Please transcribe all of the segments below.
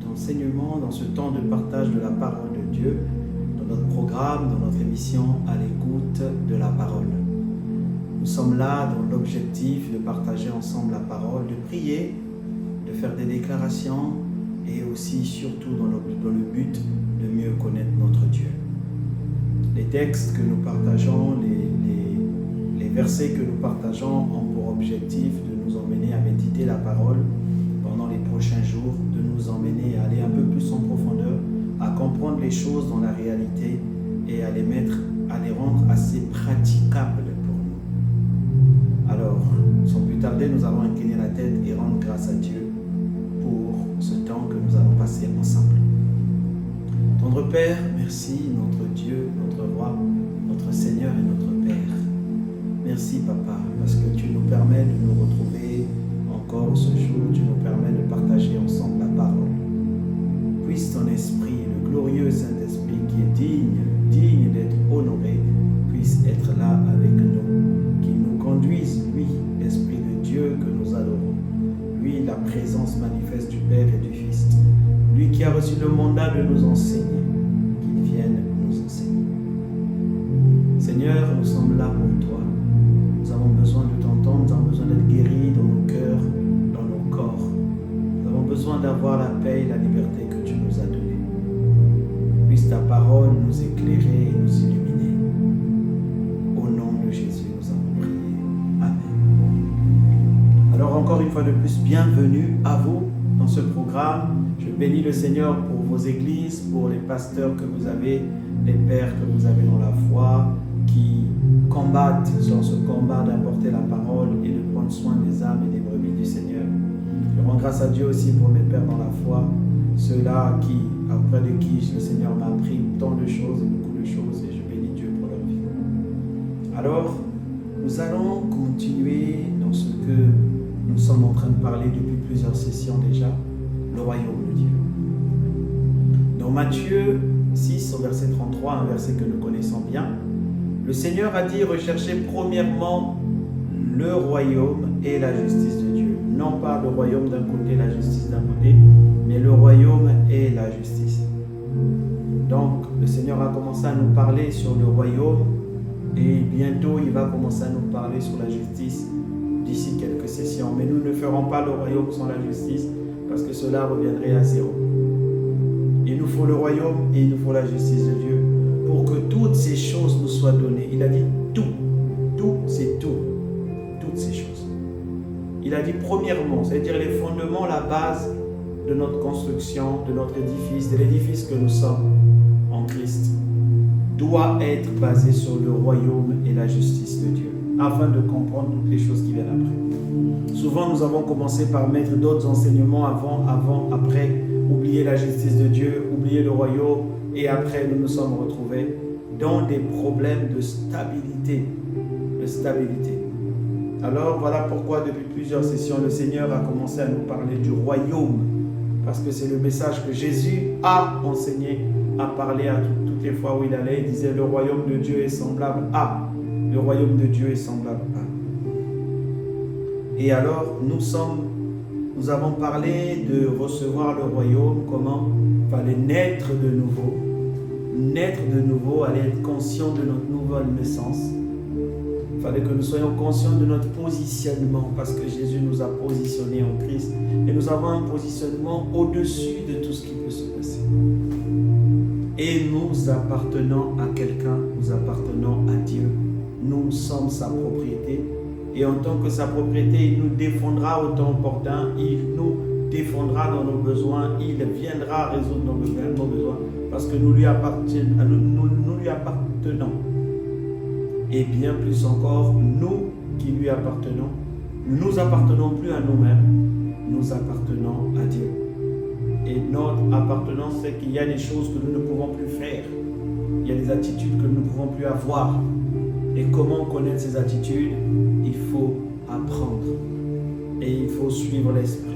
d'enseignement, dans ce temps de partage de la parole de Dieu, dans notre programme, dans notre émission à l'écoute de la parole. Nous sommes là dans l'objectif de partager ensemble la parole, de prier, de faire des déclarations et aussi surtout dans le but de mieux connaître notre Dieu. Les textes que nous partageons, les versets que nous partageons ont pour objectif de nous emmener à méditer la parole pendant les prochains jours, de nous emmener à aller un peu plus en profondeur, à comprendre les choses dans la réalité et à les rendre assez praticables pour nous. Alors, sans plus tarder, nous allons incliner la tête et rendre grâce à Dieu pour ce temps que nous allons passer ensemble. Tendre Père, merci, notre Dieu, notre Roi, notre Seigneur et notre Père. Merci Papa, parce que tu nous permets de nous retrouver encore ce jour, tu nous permets de partager ensemble la parole. Puisse ton esprit, le glorieux Saint-Esprit qui est digne d'être honoré, puisse être là avec nous, qu'il nous conduise, lui, l'Esprit de Dieu que nous adorons, lui, la présence manifeste du Père et du Fils, lui qui a reçu le mandat de nous enseigner, qu'il vienne nous enseigner. Seigneur, nous sommes là pour toi. Nous avons besoin de t'entendre, nous avons besoin d'être guéris dans nos cœurs, dans nos corps. Nous avons besoin d'avoir la paix et la liberté que tu nous as donnée. Puisse ta parole nous éclairer et nous illuminer. Au nom de Jésus, nous avons prié. Amen. Alors encore une fois de plus, bienvenue à vous dans ce programme. Je bénis le Seigneur pour vos églises, pour les pasteurs que vous avez, les pères que vous avez dans la foi, qui combattent dans ce combat d'apporter la parole et de prendre soin des âmes et des brebis du Seigneur. Je rends grâce à Dieu aussi pour mes pères dans la foi, ceux-là auprès de qui le Seigneur m'a appris tant de choses et beaucoup de choses, et je bénis Dieu pour leur vie. Alors, nous allons continuer dans ce que nous sommes en train de parler depuis plusieurs sessions déjà, le royaume de Dieu. Dans Matthieu 6, au verset 33, un verset que nous connaissons bien, le Seigneur a dit, recherchez premièrement le royaume et la justice de Dieu. Non pas le royaume d'un côté, la justice d'un côté, mais le royaume et la justice. Donc, le Seigneur a commencé à nous parler sur le royaume et bientôt, il va commencer à nous parler sur la justice d'ici quelques sessions. Mais nous ne ferons pas le royaume sans la justice parce que cela reviendrait à zéro. Il nous faut le royaume et il nous faut la justice de Dieu pour que toutes ces choses nous soient données. Il a dit tout, c'est tout, toutes ces choses. Il a dit premièrement, c'est-à-dire les fondements, la base de notre construction, de notre édifice, de l'édifice que nous sommes en Christ, doit être basé sur le royaume et la justice de Dieu, afin de comprendre toutes les choses qui viennent après. Souvent, nous avons commencé par mettre d'autres enseignements avant, après, oublier la justice de Dieu, oublier le royaume, et après nous nous sommes retrouvés dans des problèmes de stabilité. Alors voilà pourquoi depuis plusieurs sessions, le Seigneur a commencé à nous parler du royaume, parce que c'est le message que Jésus a enseigné, a parlé à toutes les fois où il allait. Il disait, le royaume de Dieu est semblable à. Le royaume de Dieu est semblable à. Et alors, nous avons parlé de recevoir le royaume, comment il fallait naître de nouveau. Naître de nouveau, aller être conscient de notre nouvelle naissance. Il fallait que nous soyons conscients de notre positionnement, parce que Jésus nous a positionnés en Christ. Et nous avons un positionnement au-dessus de tout ce qui peut se passer. Et nous appartenons à quelqu'un, nous appartenons à Dieu. Nous sommes sa propriété. Et en tant que sa propriété, il nous défendra au temps opportun, il nous défendra dans nos besoins, il viendra résoudre nos besoins, parce que nous lui appartenons. Et bien plus encore, nous qui lui appartenons, nous appartenons plus à nous-mêmes, nous appartenons à Dieu. Et notre appartenance, c'est qu'il y a des choses que nous ne pouvons plus faire. Il y a des attitudes que nous ne pouvons plus avoir. Et comment connaître ces attitudes? Il faut apprendre. Et il faut suivre l'Esprit.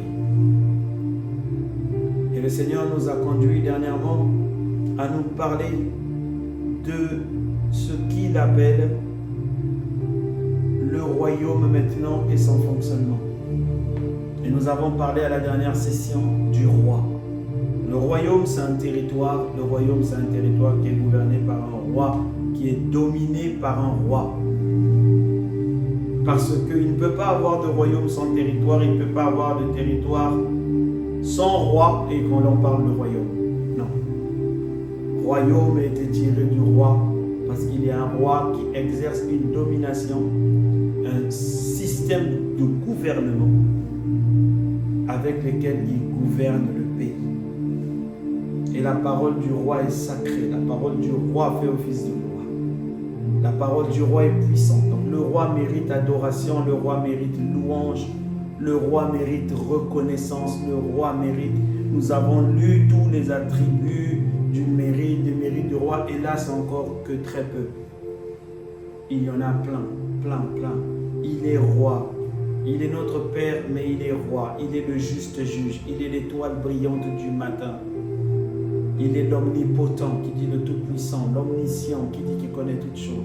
Et le Seigneur nous a conduits dernièrement à nous parler de ce qu'il appelle le royaume maintenant et son fonctionnement. Et nous avons parlé à la dernière session du roi. c'est un territoire. Le royaume, c'est un territoire qui est gouverné par un roi, qui est dominé par un roi. Parce qu'il ne peut pas avoir de royaume sans territoire, il ne peut pas avoir de territoire sans roi et qu'on en parle de royaume. Non. Royaume a été tiré du roi parce qu'il y a un roi qui exerce une domination, un système de gouvernement avec lequel il gouverne le pays. Et la parole du roi est sacrée, la parole du roi fait office de loi. La parole du roi est puissante. Donc le roi mérite adoration, le roi mérite louange, le roi mérite reconnaissance, le roi mérite. Nous avons lu tous les attributs du mérite du roi, hélas encore que très peu. Il y en a plein. Il est roi. Il est notre Père, mais il est roi. Il est le juste juge. Il est l'étoile brillante du matin. Il est l'omnipotent qui dit le tout-puissant, l'omniscient qui dit qu'il connaît toutes choses.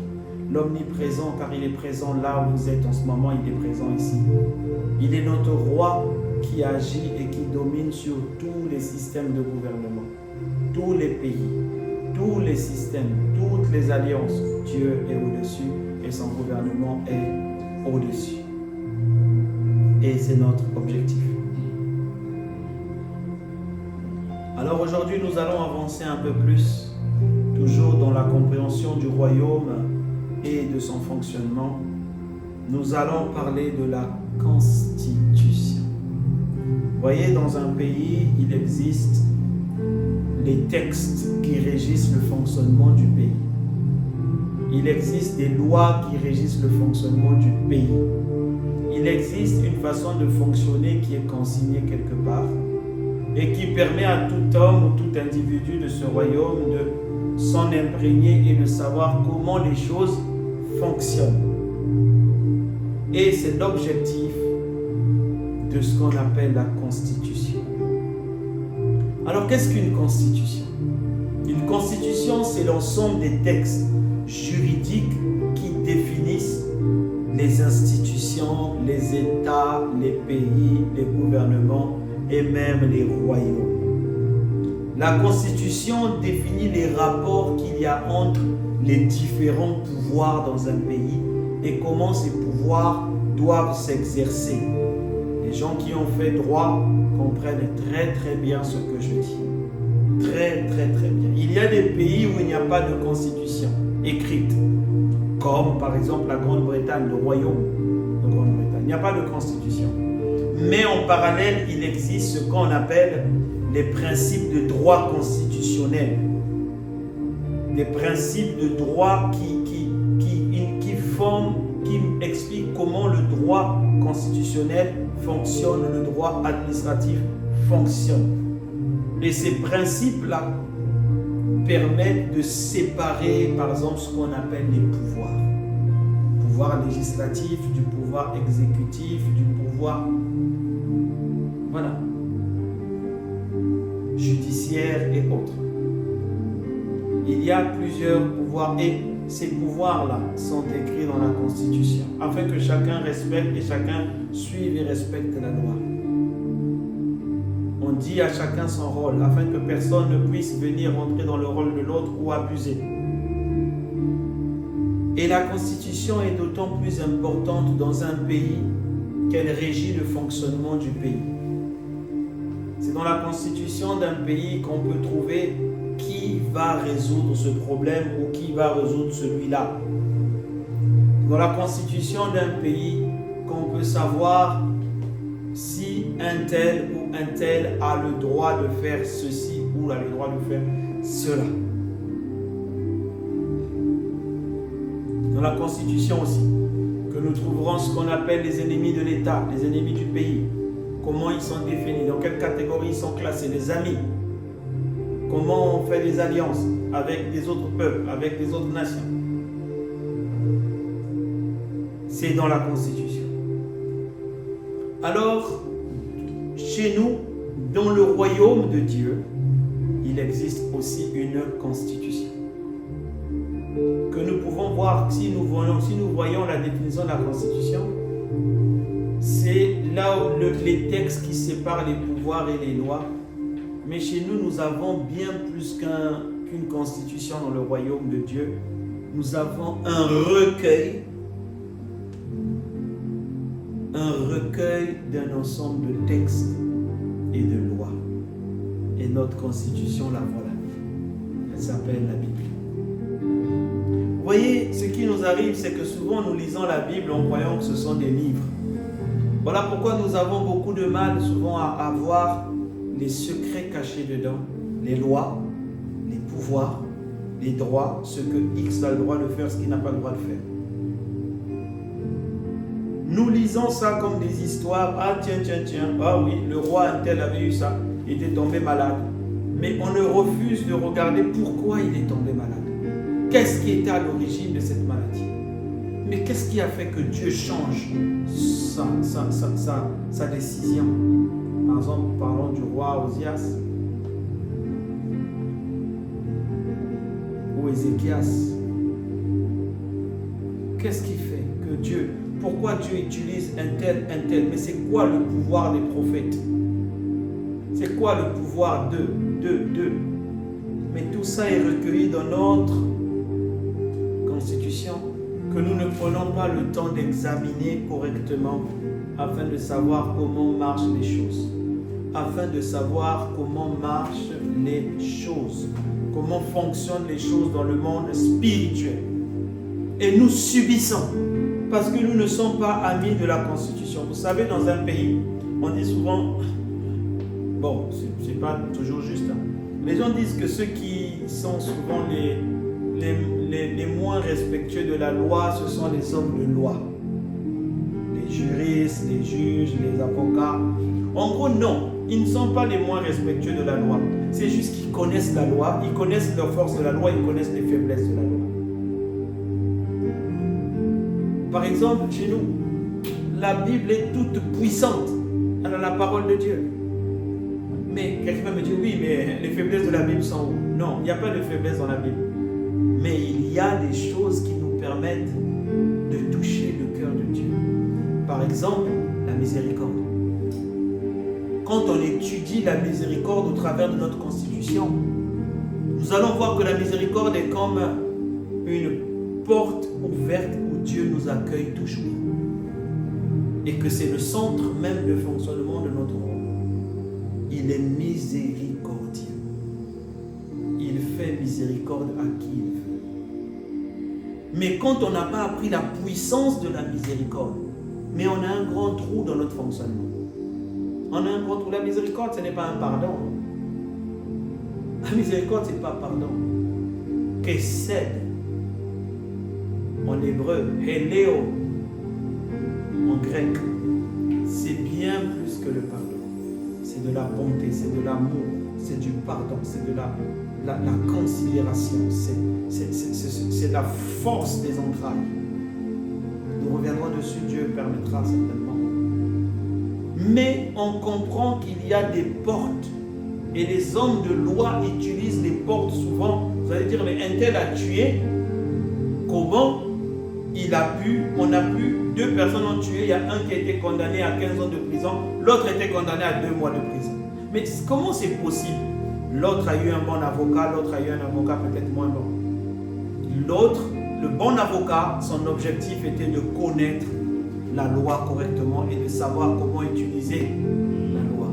L'omniprésent car il est présent là où vous êtes en ce moment, il est présent ici. Il est notre roi qui agit et qui domine sur tous les systèmes de gouvernement, tous les pays, tous les systèmes, toutes les alliances. Dieu est au-dessus et son gouvernement est au-dessus. Et c'est notre objectif. Alors aujourd'hui, nous allons avancer un peu plus, toujours dans la compréhension du royaume et de son fonctionnement. Nous allons parler de la constitution. Vous voyez, dans un pays, il existe les textes qui régissent le fonctionnement du pays. Il existe des lois qui régissent le fonctionnement du pays. Il existe une façon de fonctionner qui est consignée quelque part et qui permet à tout homme ou tout individu de ce royaume de s'en imprégner et de savoir comment les choses fonctionnent. Et c'est l'objectif de ce qu'on appelle la constitution. Alors qu'est-ce qu'une constitution? Une constitution, c'est l'ensemble des textes juridiques qui définissent les institutions, les États, les pays, les gouvernements et même les royaumes. La Constitution définit les rapports qu'il y a entre les différents pouvoirs dans un pays et comment ces pouvoirs doivent s'exercer. Les gens qui ont fait droit comprennent très bien ce que je dis. Très bien. Il y a des pays où il n'y a pas de constitution écrite, comme par exemple la Grande-Bretagne, le royaume de Grande-Bretagne. Il n'y a pas de constitution. Mais en parallèle, il existe ce qu'on appelle les principes de droit constitutionnel. Des principes de droit qui expliquent comment le droit constitutionnel fonctionne, le droit administratif fonctionne. Et ces principes-là permettent de séparer, par exemple, ce qu'on appelle les pouvoirs. Pouvoir législatif, du pouvoir exécutif, du pouvoir judiciaire et autres. Il y a plusieurs pouvoirs et ces pouvoirs-là sont écrits dans la Constitution afin que chacun respecte et chacun suive et respecte la loi. On dit à chacun son rôle afin que personne ne puisse venir entrer dans le rôle de l'autre ou abuser. Et la Constitution est d'autant plus importante dans un pays qu'elle régit le fonctionnement du pays. C'est dans la Constitution d'un pays qu'on peut trouver qui va résoudre ce problème ou qui va résoudre celui-là. Dans la Constitution d'un pays qu'on peut savoir si un tel ou un tel a le droit de faire ceci ou a le droit de faire cela. Dans la Constitution aussi, que nous trouverons ce qu'on appelle les ennemis de l'État, les ennemis du pays. Comment ils sont définis, dans quelle catégorie ils sont classés, les amis. Comment on fait des alliances avec des autres peuples, avec des autres nations. C'est dans la Constitution. Alors, chez nous, dans le royaume de Dieu, il existe aussi une constitution. Que nous pouvons voir, si nous voyons la définition de la constitution, c'est là où les textes qui séparent les pouvoirs et les lois Mais chez nous, nous avons bien plus qu'une constitution dans le royaume de Dieu. Nous avons un recueil d'un ensemble de textes et de lois. Et notre constitution, la voilà. Elle s'appelle la Bible. Vous voyez, ce qui nous arrive, c'est que souvent nous lisons la Bible en croyant que ce sont des livres. Voilà pourquoi nous avons beaucoup de mal souvent à voir les secrets cachés dedans, les lois, les pouvoirs, les droits, ce que X a le droit de faire, ce qu'il n'a pas le droit de faire. Nous lisons ça comme des histoires. Ah tiens, ah oui, le roi un tel avait eu ça, il était tombé malade. Mais on ne refuse de regarder pourquoi il est tombé malade. Qu'est-ce qui était à l'origine de cette maladie? Mais qu'est-ce qui a fait que Dieu change sa décision? Par exemple, parlons du roi Osias ou Ézéchias. Qu'est-ce qui fait que Dieu, pourquoi Dieu utilise un tel? Mais c'est quoi le pouvoir des prophètes? C'est quoi le pouvoir d'eux? Mais tout ça est recueilli dans notre constitution, que nous ne prenons pas le temps d'examiner correctement afin de savoir comment marchent les choses. Afin de savoir comment marchent les choses. Comment fonctionnent les choses dans le monde spirituel. Et nous subissons. Parce que nous ne sommes pas amis de la Constitution. Vous savez, dans un pays, on dit souvent, bon, c'est pas toujours juste, hein. Les gens disent que ceux qui sont souvent les moins respectueux de la loi, ce sont les hommes de loi. Les juristes, les juges, les avocats. En gros, non, ils ne sont pas les moins respectueux de la loi. C'est juste qu'ils connaissent la loi, ils connaissent leurs forces de la loi, ils connaissent les faiblesses de la loi. Par exemple, chez nous, la Bible est toute puissante. Elle a la parole de Dieu. Mais quelqu'un va me dire, oui, mais les faiblesses de la Bible sont où? Non, il n'y a pas de faiblesse dans la Bible. Mais il y a des choses qui nous permettent de toucher le cœur de Dieu. Par exemple, la miséricorde. Quand on étudie la miséricorde au travers de notre constitution, nous allons voir que la miséricorde est comme une porte ouverte où Dieu nous accueille toujours. Et que c'est le centre même de fonctionnement de notre roi. Il est miséricordieux. Il fait miséricorde à qui il veut. Mais quand on n'a pas appris la puissance de la miséricorde, mais on a un grand trou dans notre fonctionnement. On a un grand trou. La miséricorde, ce n'est pas un pardon. La miséricorde, ce n'est pas pardon. Kesed, en hébreu, Héléo, en grec, c'est bien plus que le pardon. C'est de la bonté, c'est de l'amour, c'est du pardon, c'est de la considération, c'est la force des entrailles. Nous reviendrons dessus, Dieu permettra certainement. Mais on comprend qu'il y a des portes et les hommes de loi utilisent les portes souvent. Vous allez dire, mais un tel a tué, comment il a pu, on a pu, 2 personnes ont tué, il y a un qui a été condamné à 15 ans de prison, l'autre était condamné à 2 mois de prison. Mais comment c'est possible? L'autre a eu un bon avocat, l'autre a eu un avocat peut-être moins bon. L'autre, le bon avocat, son objectif était de connaître la loi correctement et de savoir comment utiliser la loi.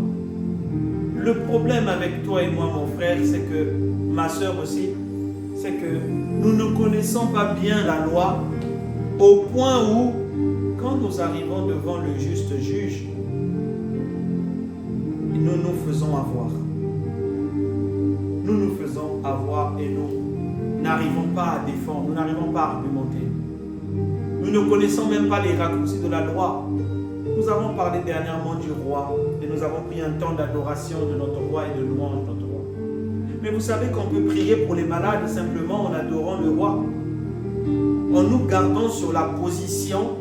Le problème avec toi et moi, mon frère, c'est que, ma soeur aussi, c'est que nous ne connaissons pas bien la loi au point où, quand nous arrivons devant le juste juge, nous nous faisons avoir. Nous nous faisons avoir et nous n'arrivons pas à défendre, nous n'arrivons pas à argumenter. Nous ne connaissons même pas les raccourcis de la loi. Nous avons parlé dernièrement du roi et nous avons pris un temps d'adoration de notre roi et de louange de notre roi. Mais vous savez qu'on peut prier pour les malades simplement en adorant le roi. En nous gardant sur la position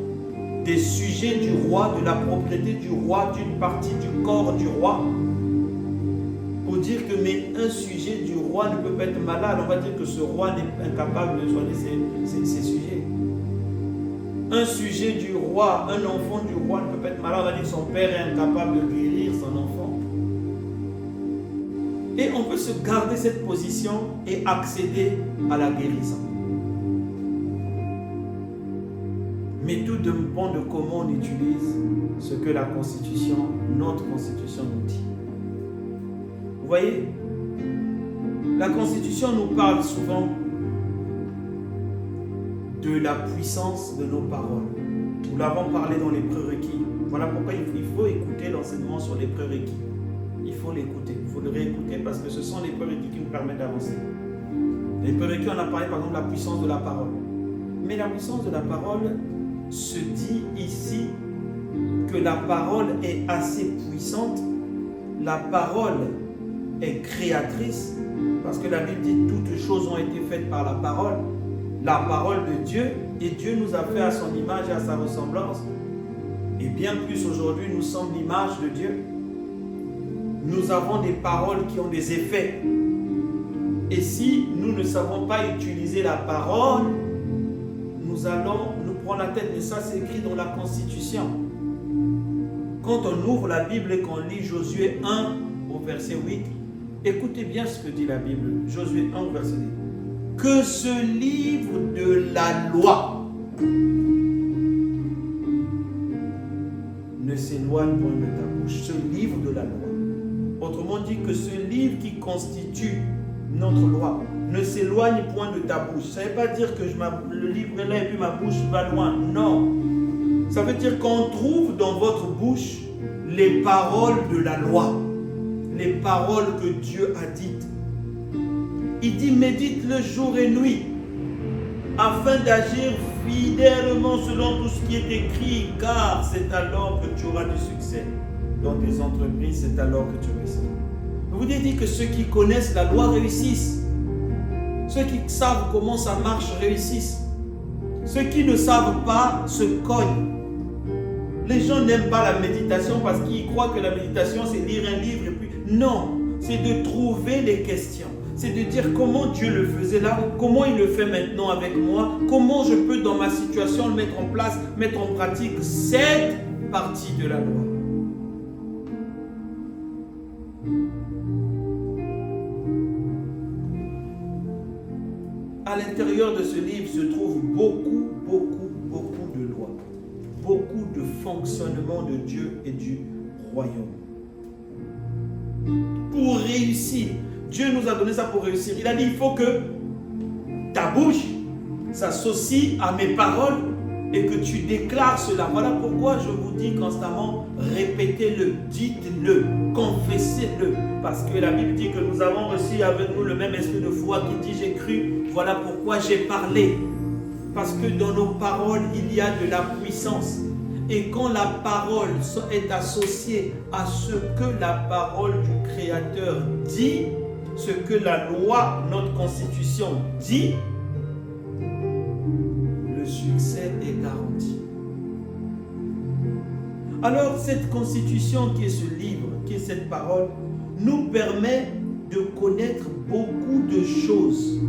des sujets du roi, de la propriété du roi, d'une partie du corps du roi, pour dire que mais un sujet du roi ne peut pas être malade, on va dire que ce roi n'est incapable de soigner ses sujets. Un sujet du roi, un enfant du roi ne peut pas être malade, on va dire que son père est incapable de guérir son enfant. Et on peut se garder cette position et accéder à la guérison. Mais tout dépend de comment on utilise ce que la Constitution, notre Constitution nous dit. Vous voyez, la Constitution nous parle souvent de la puissance de nos paroles. Nous l'avons parlé dans les prérequis. Voilà pourquoi il faut écouter l'enseignement sur les prérequis. Il faut l'écouter, il faut le réécouter parce que ce sont les prérequis qui nous permettent d'avancer. Les prérequis, on a parlé par exemple de la puissance de la parole. Mais la puissance de la parole se dit ici que la parole est assez puissante. La parole est créatrice parce que la Bible dit toutes choses ont été faites par la parole de Dieu, et Dieu nous a fait à son image et à sa ressemblance. Et bien plus aujourd'hui, nous sommes l'image de Dieu. Nous avons des paroles qui ont des effets. Et si nous ne savons pas utiliser la parole, nous allons nous prendre la tête. Mais ça, c'est écrit dans la Constitution. Quand on ouvre la Bible et qu'on lit Josué 1 au verset 8, écoutez bien ce que dit la Bible. Josué 1 au verset 8. Que ce livre de la loi ne s'éloigne point de ta bouche. Ce livre de la loi. Autrement dit, que ce livre qui constitue notre loi ne s'éloigne point de ta bouche. Ça ne veut pas dire que le livre est là et puis ma bouche va loin. Non. Ça veut dire qu'on trouve dans votre bouche les paroles de la loi. Les paroles que Dieu a dites. Il dit, médite-le jour et nuit, afin d'agir fidèlement selon tout ce qui est écrit, car c'est alors que tu auras du succès dans tes entreprises, c'est alors que tu réussiras. Je vous ai dit que ceux qui connaissent la loi réussissent. Ceux qui savent comment ça marche réussissent. Ceux qui ne savent pas se cognent. Les gens n'aiment pas la méditation parce qu'ils croient que la méditation c'est lire un livre et puis... Non, c'est de trouver les questions. C'est de dire comment Dieu le faisait là, comment il le fait maintenant avec moi, comment je peux dans ma situation le mettre en place, mettre en pratique cette partie de la loi. À l'intérieur de ce livre se trouve beaucoup de lois, beaucoup de fonctionnement de Dieu et du royaume. Pour réussir, Dieu nous a donné ça pour réussir. Il a dit, il faut que ta bouche s'associe à mes paroles et que tu déclares cela. Voilà pourquoi je vous dis constamment, répétez-le, dites-le, confessez-le. Parce que la Bible dit que nous avons reçu avec nous le même esprit de foi qui dit, j'ai cru, voilà pourquoi j'ai parlé. Parce que dans nos paroles, il y a de la puissance. Et quand la parole est associée à ce que la parole du Créateur dit, ce que la loi, notre constitution dit, le succès est garanti. Alors cette constitution qui est ce livre, qui est cette parole, nous permet de connaître beaucoup de choses.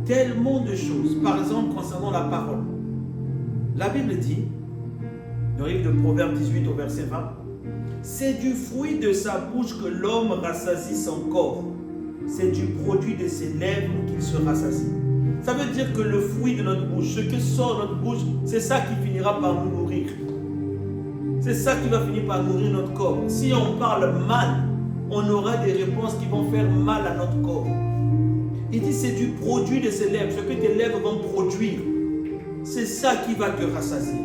Tellement de choses. Par exemple, concernant la parole. La Bible dit, dans le livre de Proverbes 18 au verset 20, c'est du fruit de sa bouche que l'homme rassasie son corps. C'est du produit de ses lèvres qu'il se rassasie. Ça veut dire que le fruit de notre bouche, ce que sort de notre bouche, c'est ça qui finira par nous nourrir. C'est ça qui va finir par nourrir notre corps. Si on parle mal, on aura des réponses qui vont faire mal à notre corps. Il dit c'est du produit de ses lèvres, ce que tes lèvres vont produire. C'est ça qui va te rassasier.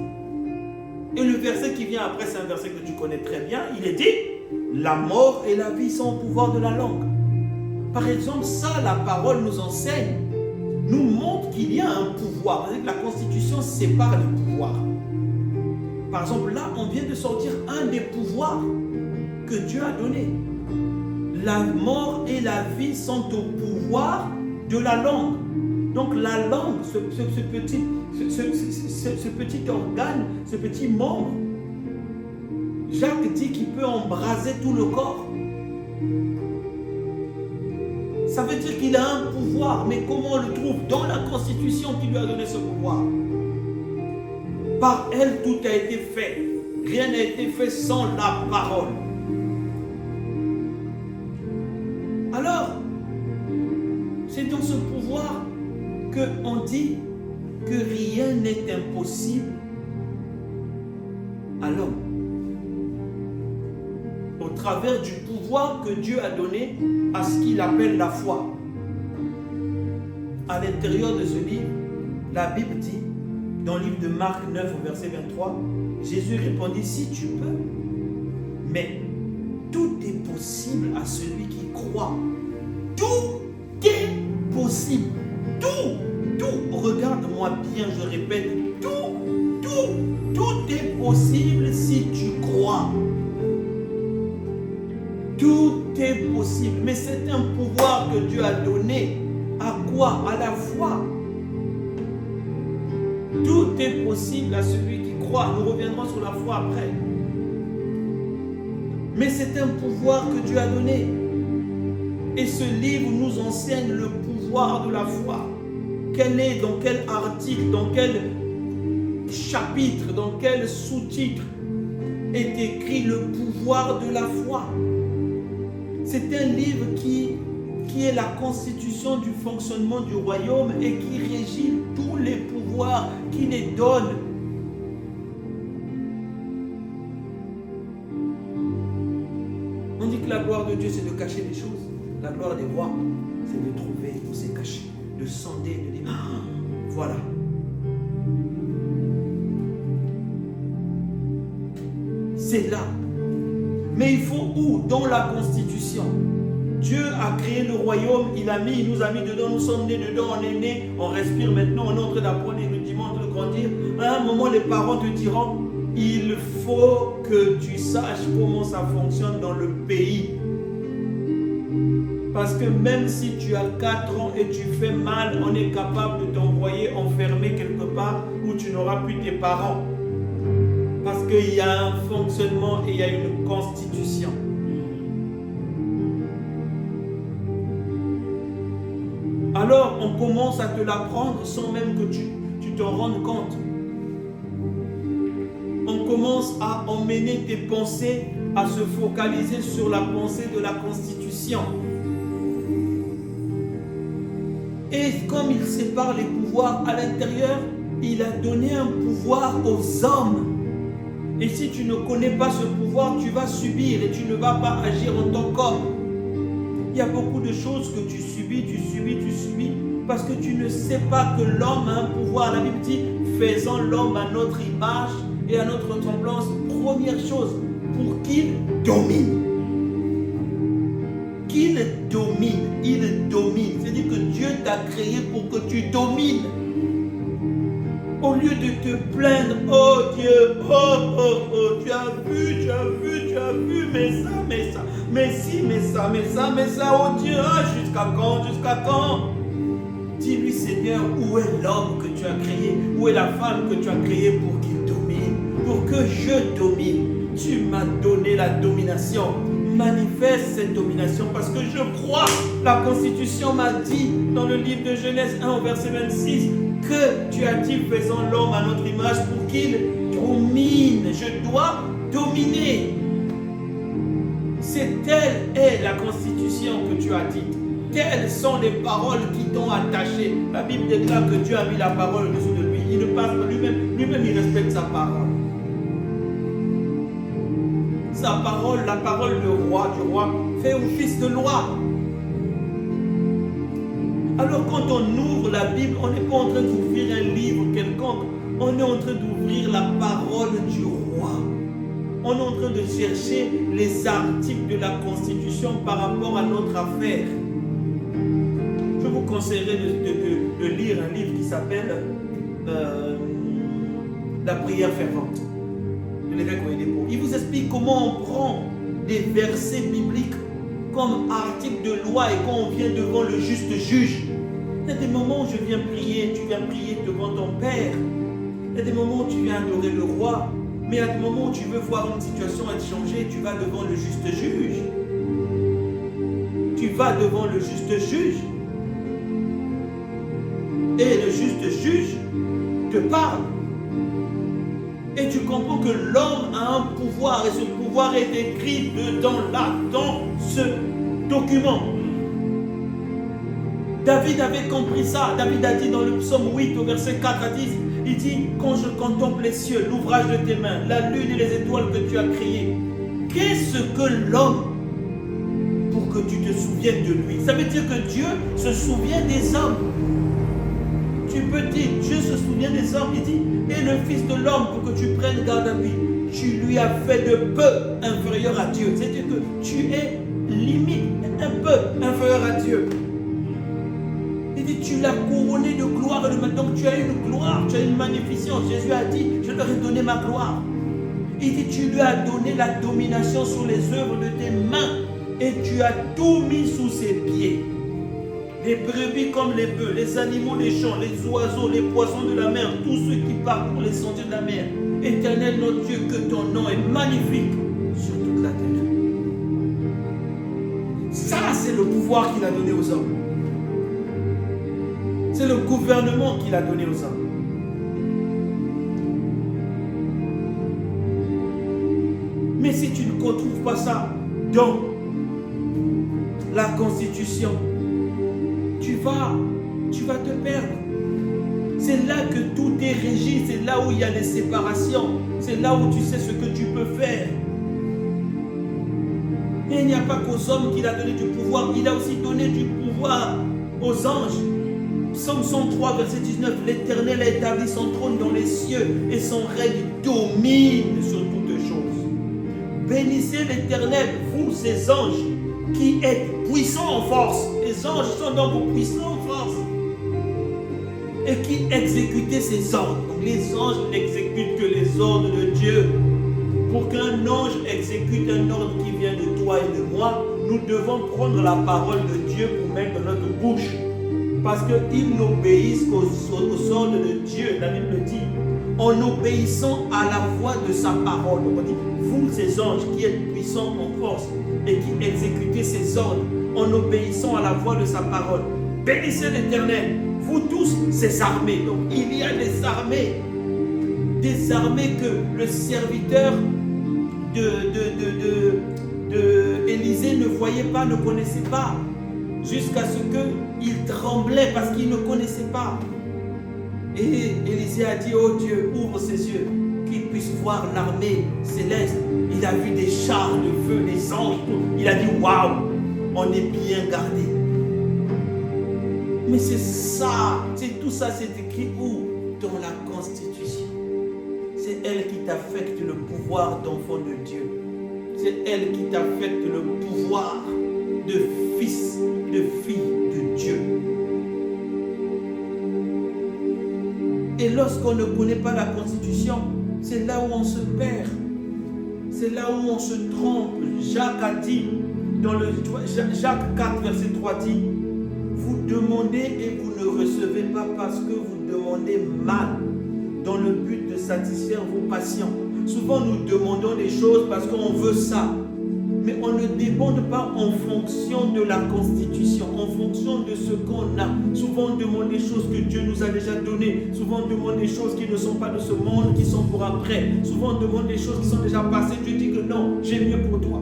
Et le verset qui vient après, c'est un verset que tu connais très bien. Il est dit, la mort et la vie sont au pouvoir de la langue. Par exemple, ça, la parole nous enseigne, nous montre qu'il y a un pouvoir. La Constitution sépare les pouvoirs. Par exemple, là, on vient de sortir un des pouvoirs que Dieu a donné. La mort et la vie sont au pouvoir de la langue. Donc la langue, ce petit organe, ce petit membre, Jacques dit qu'il peut embraser tout le corps. Ça veut dire qu'il a un pouvoir, mais comment on le trouve? Dans la Constitution qui lui a donné ce pouvoir. Par elle, tout a été fait. Rien n'a été fait sans la parole. Alors, c'est dans ce pouvoir qu'on dit que rien n'est impossible à l'homme. Au travers du pouvoir que Dieu a donné à ce qu'il appelle la foi. À l'intérieur de ce livre, la Bible dit, dans le livre de Marc 9, au verset 23, Jésus répondit, si tu peux, mais tout est possible à celui qui croit. Tout est possible. Tout, regarde-moi bien, je répète, tout est possible si tu crois. Tout est possible. Mais c'est un pouvoir que Dieu a donné. À quoi? À la foi. Tout est possible à celui qui croit. Nous reviendrons sur la foi après. Mais c'est un pouvoir que Dieu a donné. Et ce livre nous enseigne le pouvoir de la foi. Quel est, dans quel article, dans quel chapitre, dans quel sous-titre est écrit le pouvoir de la foi. C'est un livre qui est la constitution du fonctionnement du royaume et qui régit tous les pouvoirs, qui les donne. On dit que la gloire de Dieu, c'est de cacher les choses. La gloire des rois, c'est de trouver où c'est caché, de sonder, de dire, ah, voilà. C'est là. Mais il faut où? Dans la constitution. Dieu a créé le royaume, il nous a mis dedans, nous sommes nés dedans, on est nés, on respire maintenant, on est en train d'apprendre les rudiments, de grandir. À un moment, les parents te diront, il faut que tu saches comment ça fonctionne dans le pays. Parce que même si tu as 4 ans et tu fais mal, on est capable de t'envoyer enfermer quelque part où tu n'auras plus tes parents. Parce qu'il y a un fonctionnement et il y a une constitution. Alors, on commence à te l'apprendre sans même que tu t'en rendes compte. On commence à emmener tes pensées à se focaliser sur la pensée de la constitution. Et comme il sépare les pouvoirs à l'intérieur, il a donné un pouvoir aux hommes. Et si tu ne connais pas ce pouvoir, tu vas subir et tu ne vas pas agir en tant qu'homme. Il y a beaucoup de choses que tu subis, parce que tu ne sais pas que l'homme a un pouvoir. La Bible dit, faisons l'homme à notre image et à notre ressemblance. Première chose, pour qu'il domine. Qu'il domine, il domine. C'est-à-dire que Dieu t'a créé pour que tu domines. Au lieu de te plaindre, oh Dieu, oh, tu as vu, mais ça, oh Dieu, jusqu'à quand? Dis-lui, Seigneur, où est l'homme que tu as créé? Où est la femme que tu as créée pour qu'il domine? Pour que je domine. Tu m'as donné la domination. Manifeste cette domination parce que je crois. La Constitution m'a dit dans le livre de Genèse 1 au verset 26 que tu as dit, faisons l'homme à notre image pour qu'il domine. Je dois dominer. Telle est la Constitution que tu as dite. Telles sont les paroles qui t'ont attaché. La Bible déclare que Dieu a mis la parole au-dessous de lui. Il ne parle pas lui-même. Lui-même, il respecte sa parole. Sa parole, la parole du roi, fait office de loi. Alors quand on ouvre la Bible, on n'est pas en train d'ouvrir un livre quelconque. On est en train d'ouvrir la parole du roi. On est en train de chercher les articles de la Constitution par rapport à notre affaire. Je vous conseillerais de lire un livre qui s'appelle La prière fervente de l'évêque Oyedepo. Il vous explique comment on prend des versets bibliques comme article de loi et quand on vient devant le juste juge. Il y a des moments où tu viens prier devant ton Père. Il y a des moments où tu viens adorer le roi. Mais il y a des moments où tu veux voir une situation être changée, tu vas devant le juste juge. Tu vas devant le juste juge. Et le juste juge te parle. Et tu comprends que l'homme a un pouvoir et ce pouvoir est écrit dedans, là, dans ce document. David avait compris ça. David a dit dans le psaume 8 au verset 4 à 10, il dit, quand je contemple les cieux, l'ouvrage de tes mains, la lune et les étoiles que tu as créées, qu'est-ce que l'homme pour que tu te souviennes de lui? Ça veut dire que Dieu se souvient des hommes. Tu peux dire, Dieu se souvient des hommes. Il dit, et le Fils de l'homme pour que tu prennes garde à lui. Tu lui as fait de peu inférieur à Dieu. C'est-à-dire que tu es limite un peu inférieur à Dieu. Il dit, tu l'as couronné de gloire et de majesté. Donc tu as une gloire, tu as une magnificence. Jésus a dit, je leur ai donné ma gloire. Il dit, tu lui as donné la domination sur les œuvres de tes mains et tu as tout mis sous ses pieds. Les brebis comme les bœufs, les animaux des champs, les oiseaux, les poissons de la mer, tous ceux qui parcourent les sentiers de la mer. Éternel notre Dieu, que ton nom est magnifique sur toute la terre. Ça, c'est le pouvoir qu'il a donné aux hommes. C'est le gouvernement qu'il a donné aux hommes. Mais si tu ne retrouves pas ça dans la Constitution, tu vas te perdre. C'est là que tout est régi, c'est là où il y a les séparations, c'est là où tu sais ce que tu peux faire. Et il n'y a pas qu'aux hommes qu'il a donné du pouvoir, il a aussi donné du pouvoir aux anges. Psaume 103, verset 19, l'Éternel a établi son trône dans les cieux et son règne domine sur toutes choses. Bénissez l'Éternel, vous ses anges, qui êtes puissants en force. Les anges sont donc puissants en force. Et qui exécutez ses ordres. Donc les anges n'exécutent que les ordres de Dieu. Pour qu'un ange exécute un ordre qui vient de toi et de moi, nous devons prendre la parole de Dieu pour mettre dans notre bouche. Parce qu'ils n'obéissent qu'aux ordres de Dieu. La Bible dit, en obéissant à la voix de sa parole. Donc on dit, vous ces anges qui êtes puissants en force et qui exécutez ses ordres, en obéissant à la voix de sa parole. Bénissez l'Éternel, vous tous ses armées. Donc il y a des armées que le serviteur de Élisée ne voyait pas, ne connaissait pas, jusqu'à ce qu'il tremblait parce qu'il ne connaissait pas. Et Élisée a dit, oh Dieu, ouvre ses yeux, qu'il puisse voir l'armée céleste. Il a vu des chars de feu, des anges, tout. Il a dit, waouh, on est bien gardé. Mais c'est ça, tout ça, c'est écrit où? Dans la Constitution. C'est elle qui t'affecte le pouvoir d'enfant de Dieu. C'est elle qui t'affecte le pouvoir de fils, de fille de Dieu. Et lorsqu'on ne connaît pas la Constitution, c'est là où on se perd. C'est là où on se trompe. Jacques a dit, dans le Jacques 4, verset 3 dit, vous demandez et vous ne recevez pas parce que vous demandez mal, dans le but de satisfaire vos passions. Souvent nous demandons des choses parce qu'on veut ça. Mais on ne demande pas en fonction de la Constitution, en fonction de ce qu'on a. Souvent on demande des choses que Dieu nous a déjà données. Souvent on demande des choses qui ne sont pas de ce monde, qui sont pour après. Souvent on demande des choses qui sont déjà passées. Dieu dit que non, j'ai mieux pour toi.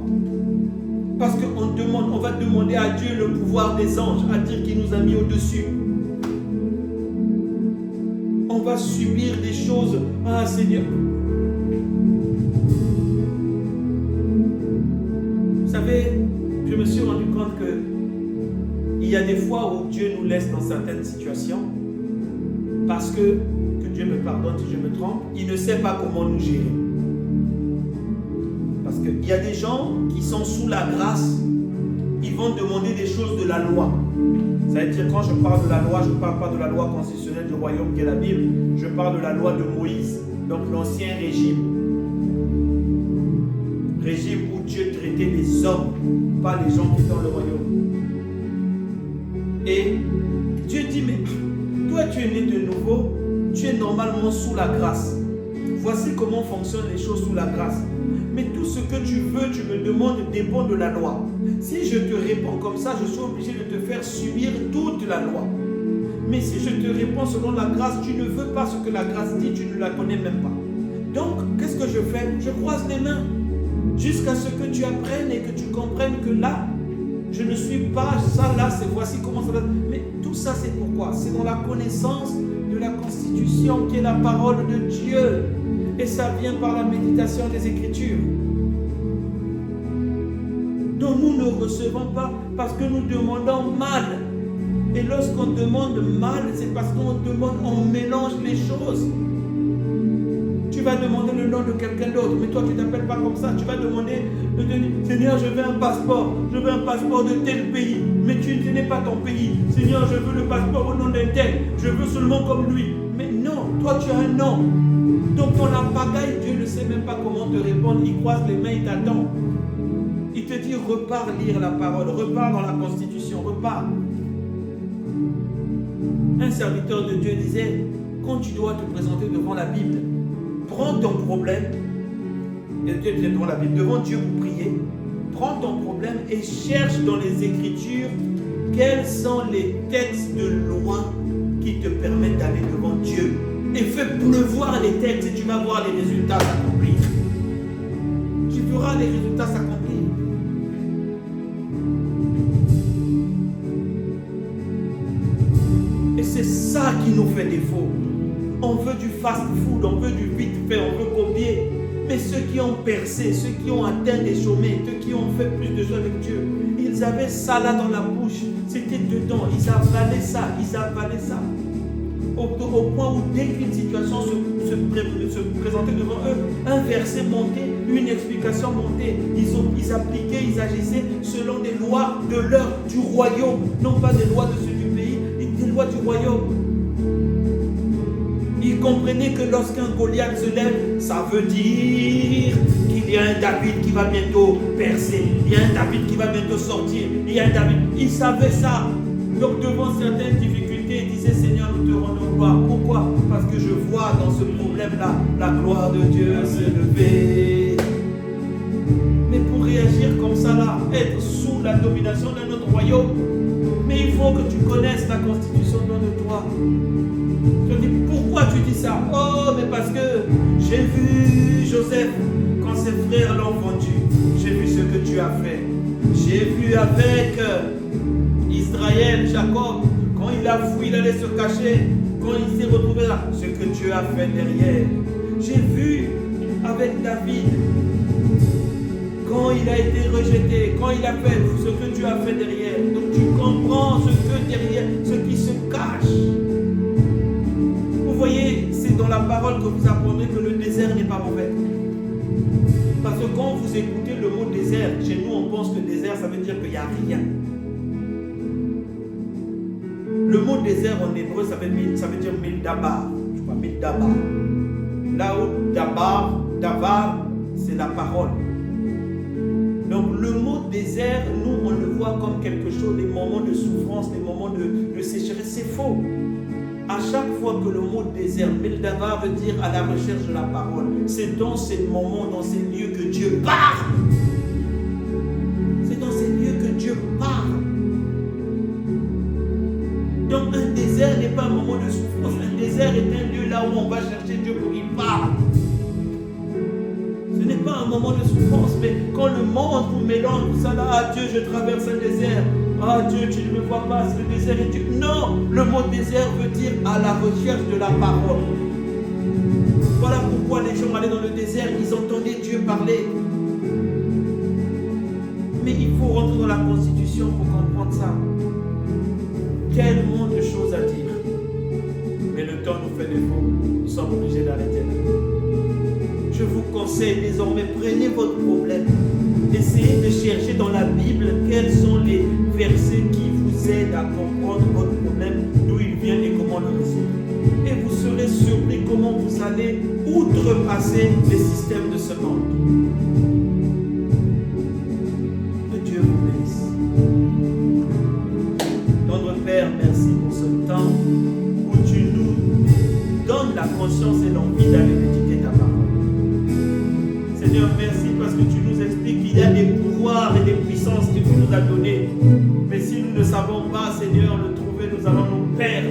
Parce qu'on va demander à Dieu le pouvoir des anges, à dire qu'il nous a mis au-dessus. On va subir des choses. Ah Seigneur. Vous savez, je me suis rendu compte que il y a des fois où Dieu nous laisse dans certaines situations parce que Dieu me pardonne si je me trompe, il ne sait pas comment nous gérer. Parce qu'il y a des gens qui sont sous la grâce, ils vont demander des choses de la loi. Ça veut dire quand je parle de la loi, je ne parle pas de la loi constitutionnelle du royaume qui est la Bible, je parle de la loi de Moïse, donc l'ancien régime. Régime où Dieu traitait les hommes, pas les gens qui sont dans le royaume. Et Dieu dit, mais toi tu es né de nouveau, tu es normalement sous la grâce. Voici comment fonctionnent les choses sous la grâce. Mais tout ce que tu veux, tu me demandes, dépend de la loi. Si je te réponds comme ça, je suis obligé de te faire subir toute la loi. Mais si je te réponds selon la grâce, tu ne veux pas ce que la grâce dit, tu ne la connais même pas. Donc, qu'est-ce que je fais? Je croise les mains jusqu'à ce que tu apprennes et que tu comprennes que là, Je ne suis pas ça là, c'est voici comment ça va. Mais tout ça c'est pourquoi? C'est dans la connaissance de la Constitution qui est la parole de Dieu. Et ça vient par la méditation des Écritures. Donc nous ne recevons pas parce que nous demandons mal. Et lorsqu'on demande mal, c'est parce on mélange les choses. Tu vas demander le nom de quelqu'un d'autre, mais toi tu ne t'appelles pas comme ça. Tu vas demander, Seigneur, je veux un passeport de tel pays, mais tu n'es pas ton pays. Seigneur, je veux le passeport au nom d'un tel, je veux seulement comme lui. Mais non, toi tu as un nom. Donc ton apagaille, Dieu ne sait même pas comment te répondre. Il croise les mains, il t'attend. Il te dit, repars lire la parole, repars dans la Constitution, repars. Un serviteur de Dieu disait, quand tu dois te présenter devant la Bible, prends ton problème, et Dieu disait devant la Bible, devant Dieu pour prier, prends ton problème et cherche dans les Écritures quels sont les textes de loi qui te permettent d'aller devant Dieu. Et fais pleuvoir les textes et tu vas voir les résultats s'accomplir. Tu verras les résultats s'accomplir. Et c'est ça qui nous fait défaut. On veut du fast-food, on veut du vite fait, on veut copier. Mais ceux qui ont percé, ceux qui ont atteint des sommets, ceux qui ont fait plus de choses avec Dieu, ils avaient ça là dans la bouche. C'était dedans, ils avalaient ça, Au point où dès qu'une situation se présentait devant eux, un verset montait, une explication montait. Ils appliquaient, ils agissaient selon des lois du royaume, non pas des lois de ceux du pays, des lois du royaume. Ils comprenaient que lorsqu'un Goliath se lève, ça veut dire qu'il y a un David qui va bientôt percer, il y a un David qui va bientôt sortir, il y a un David. Ils savaient ça. Donc devant certaines difficultés, ils disaient, Seigneur, nous te rendons gloire. Pourquoi? Parce que je vois dans ce problème-là la gloire de Dieu se lever. Mais pour réagir comme ça là, être sous la domination de notre royaume, mais il faut que tu connaisses la Constitution de toi. Je dis, pourquoi tu dis ça? Oh, mais parce que j'ai vu Joseph quand ses frères l'ont vendu. J'ai vu ce que tu as fait. J'ai vu avec Israël, Jacob, quand il a fui, il allait se cacher. Quand il s'est retrouvé là, ce que Dieu a fait derrière. J'ai vu avec David, quand il a été rejeté, quand il a fait ce que Dieu a fait derrière. Donc tu comprends ce que derrière, ce qui se cache. Vous voyez, c'est dans la parole que vous apprendrez que le désert n'est pas mauvais. Parce que quand vous écoutez le mot désert, chez nous on pense que désert ça veut dire qu'il n'y a rien. Le mot désert en hébreu ça veut dire mildabar. Je crois mildabar. Là où davar, c'est la parole. Donc le mot désert, nous on le voit comme quelque chose, des moments de souffrance, des moments de sécheresse. C'est faux. À chaque fois que le mot désert, mildavar veut dire à la recherche de la parole. C'est dans ces moments, dans ces lieux que Dieu parle. C'est dans ces lieux que Dieu parle. Donc un désert n'est pas un moment de souffrance. Un désert est un lieu là où on va chercher Dieu pour qu'il parle. Ce n'est pas un moment de souffrance, mais quand le monde vous mélange tout ça là, ah Dieu, je traverse un désert. Ah Dieu, tu ne me vois pas, c'est le désert. Et Dieu. Non, le mot désert veut dire à la recherche de la parole. Voilà pourquoi les gens allaient dans le désert, ils entendaient Dieu parler. Mais il faut rentrer dans la Constitution pour comprendre ça. Tellement de choses à dire. Mais le temps nous fait défaut. Nous sommes obligés d'arrêter là. Je vous conseille désormais, prenez votre problème. Essayez de chercher dans la Bible quels sont les versets qui vous aident à comprendre votre problème, d'où il vient et comment le résoudre. Et vous serez surpris comment vous allez outrepasser les systèmes de ce monde. Que Dieu vous bénisse. Notre Père, merci pour ce temps où tu nous donnes la conscience et l'envie d'aller méditer ta parole. Seigneur, merci parce que tu nous expliques qu'il y a des pouvoirs et des puissances que tu nous as données. Mais si nous ne savons pas, Seigneur, le trouver, nous allons nous perdre.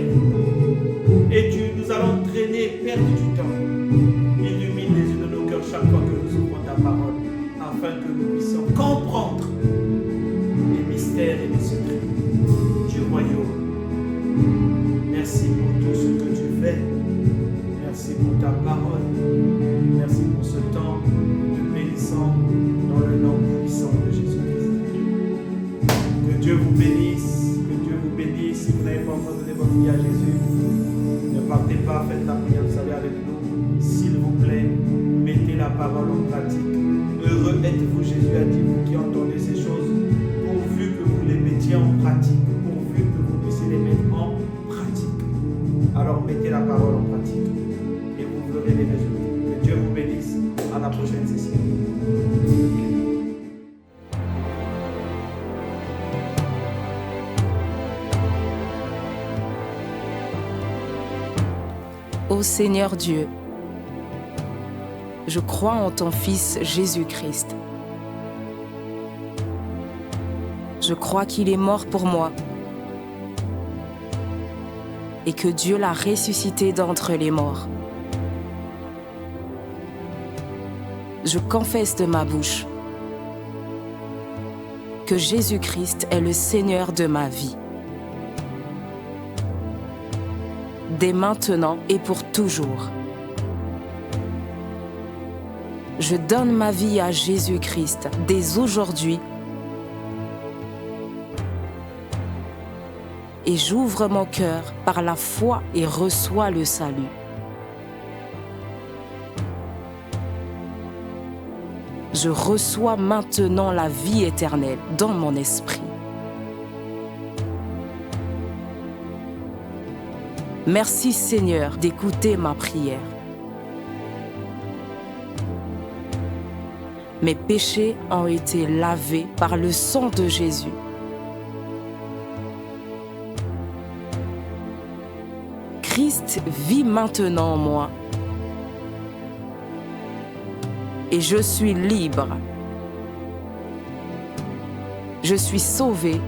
Et nous allons traîner, perdre du temps. Illumine les yeux de nos cœurs chaque fois que nous ouvrons ta parole, afin que nous puissions comprendre les mystères royaume. Merci pour tout ce que tu fais. Merci pour ta parole. Merci pour ce temps de bénissant dans le nom puissant de Jésus-Christ. Que Dieu vous bénisse. Que Dieu vous bénisse. Si vous n'avez pas encore donné votre vie à Jésus, ne partez pas, faites la prière de salut avec nous. S'il vous plaît, mettez la parole en pratique. Heureux êtes-vous, Jésus a dit, vous qui entendez ces choses, pourvu que vous les mettiez en pratique, pourvu que vous puissiez les mettre en pratique. Alors mettez la parole en pratique et vous verrez les résultats. Que Dieu vous bénisse. À la prochaine session. Ô Seigneur Dieu, je crois en ton Fils Jésus-Christ. Je crois qu'il est mort pour moi et que Dieu l'a ressuscité d'entre les morts. Je confesse de ma bouche que Jésus-Christ est le Seigneur de ma vie. Dès maintenant et pour toujours. Je donne ma vie à Jésus-Christ dès aujourd'hui et j'ouvre mon cœur par la foi et reçois le salut. Je reçois maintenant la vie éternelle dans mon esprit. Merci Seigneur d'écouter ma prière. Mes péchés ont été lavés par le sang de Jésus. Christ vit maintenant en moi. Et je suis libre. Je suis sauvé.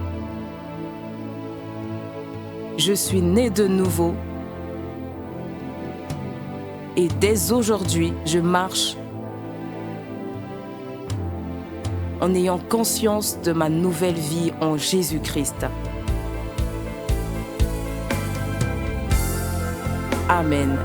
Je suis né de nouveau. Et dès aujourd'hui, je marche en ayant conscience de ma nouvelle vie en Jésus-Christ. Amen.